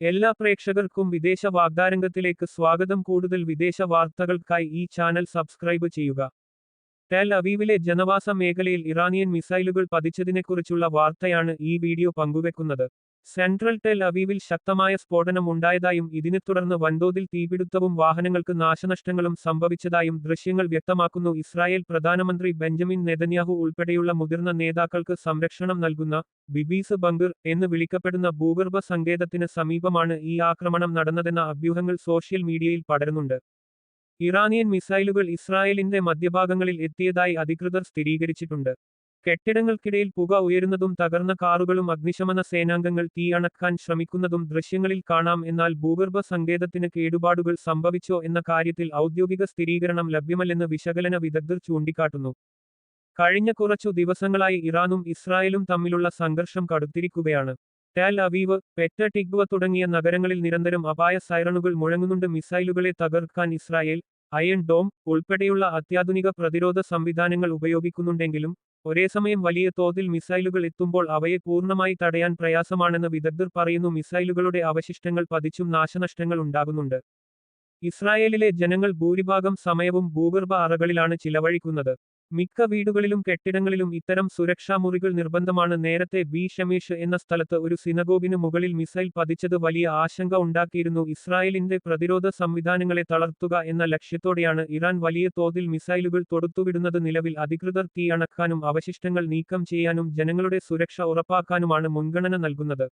എല്ലാ പ്രേക്ഷകർക്കും വിദേശ വാർത്താരംഗത്തിലേക്ക് സ്വാഗതം. കൂടുതൽ വിദേശ വാർത്തകൾക്കായി ഈ ചാനൽ സബ്സ്ക്രൈബ് ചെയ്യുക. ടെൽ അവീവിലെ ജനവാസ മേഖലയിൽ ഇറാനിയൻ മിസൈലുകൾ പതിച്ചതിനെക്കുറിച്ചുള്ള വാർത്തയാണ് ഈ വീഡിയോ പങ്കുവെക്കുന്നത്. സെൻട്രൽ ടെൽ അവീവിൽ ശക്തമായ സ്ഫോടനം ഉണ്ടായതായും ഇതിനെ തുടർന്ന് വൻതോതിൽ തീപിടുത്തവും വാഹനങ്ങൾക്ക് നാശനഷ്ടങ്ങളും സംഭവിച്ചതായും ദൃശ്യങ്ങൾ വ്യക്തമാക്കുന്നു. ഇസ്രായേൽ പ്രധാനമന്ത്രി ബെഞ്ചമിൻ നെതന്യാഹു ഉൾപ്പെടെയുള്ള മുതിർന്ന നേതാക്കൾക്ക് സംരക്ഷണം നൽകുന്ന ബിബീസ് ബങ്കർ എന്ന് വിളിക്കപ്പെടുന്ന ഭൂഗർഭ സങ്കേതത്തിന് സമീപമാണ് ഈ ആക്രമണം നടന്നതെന്ന അഭ്യൂഹങ്ങൾ സോഷ്യൽ മീഡിയയിൽ പടരുന്നുണ്ട്. ഇറാനിയൻ മിസൈലുകൾ ഇസ്രായേലിന്റെ മധ്യഭാഗങ്ങളിൽ എത്തിയതായി അധികൃതർ സ്ഥിരീകരിച്ചിട്ടുണ്ട്. കെട്ടിടങ്ങൾക്കിടയിൽ പുക ഉയരുന്നതും തകർന്ന കാറുകളും അഗ്നിശമന സേനാംഗങ്ങൾ തീ അണക്കാൻ ശ്രമിക്കുന്നതും ദൃശ്യങ്ങളിൽ കാണാം. എന്നാൽ ഭൂഗർഭ സങ്കേതത്തിന് കേടുപാടുകൾ സംഭവിച്ചോ എന്ന കാര്യത്തിൽ ഔദ്യോഗിക സ്ഥിരീകരണം ലഭ്യമല്ലെന്ന് വിശകലന വിദഗ്ധർ ചൂണ്ടിക്കാട്ടുന്നു. കഴിഞ്ഞ കുറച്ചു ദിവസങ്ങളായി ഇറാനും ഇസ്രായേലും തമ്മിലുള്ള സംഘർഷം കടുത്തിരിക്കുകയാണ്. ടെൽ അവീവ്, പെറ്റ ടിഗ്വ തുടങ്ങിയ നഗരങ്ങളിൽ നിരന്തരം അപായ സൈറണുകൾ മുഴങ്ങുന്നുണ്ട്. മിസൈലുകളെ തകർക്കാൻ ഇസ്രായേൽ അയൺ ഡോം ഉൾപ്പെടെയുള്ള അത്യാധുനിക പ്രതിരോധ സംവിധാനങ്ങൾ ഉപയോഗിക്കുന്നുണ്ടെങ്കിലും ഒരേസമയം വലിയ തോതിൽ മിസൈലുകൾ എത്തുമ്പോൾ അവയെ പൂർണ്ണമായി തടയാൻ പ്രയാസമാണെന്ന് വിദഗ്ധർ പറയുന്നു. മിസൈലുകളുടെ അവശിഷ്ടങ്ങൾ പതിച്ചും നാശനഷ്ടങ്ങൾ ഉണ്ടാകുന്നുണ്ട്. ഇസ്രായേലിലെ ജനങ്ങൾ ഭൂരിഭാഗം സമയവും ഭൂഗർഭ അറകളിലാണ് ചിലവഴിക്കുന്നത്. മിക്ക വീടുകളിലും കെട്ടിടങ്ങളിലും ഇത്തരം സുരക്ഷാ മുറികൾ നിർബന്ധമാണ്. നേരത്തെ ബി ഷമീഷ് എന്ന സ്ഥലത്ത് ഒരു സിനഗോഗിന് മുകളിൽ മിസൈൽ പതിച്ചത് വലിയ ആശങ്ക ഉണ്ടാക്കിയിരുന്നു. ഇസ്രായേലിന്റെ പ്രതിരോധ സംവിധാനങ്ങളെ തളർത്തുക എന്ന ലക്ഷ്യത്തോടെയാണ് ഇറാൻ വലിയ തോതിൽ മിസൈലുകൾ തൊടുത്തുവിടുന്നത്. നിലവിൽ അധികൃതർ തീ അണക്കാനും അവശിഷ്ടങ്ങൾ നീക്കം ചെയ്യാനും ജനങ്ങളുടെ സുരക്ഷ ഉറപ്പാക്കാനുമാണ് മുൻഗണന നൽകുന്നത്.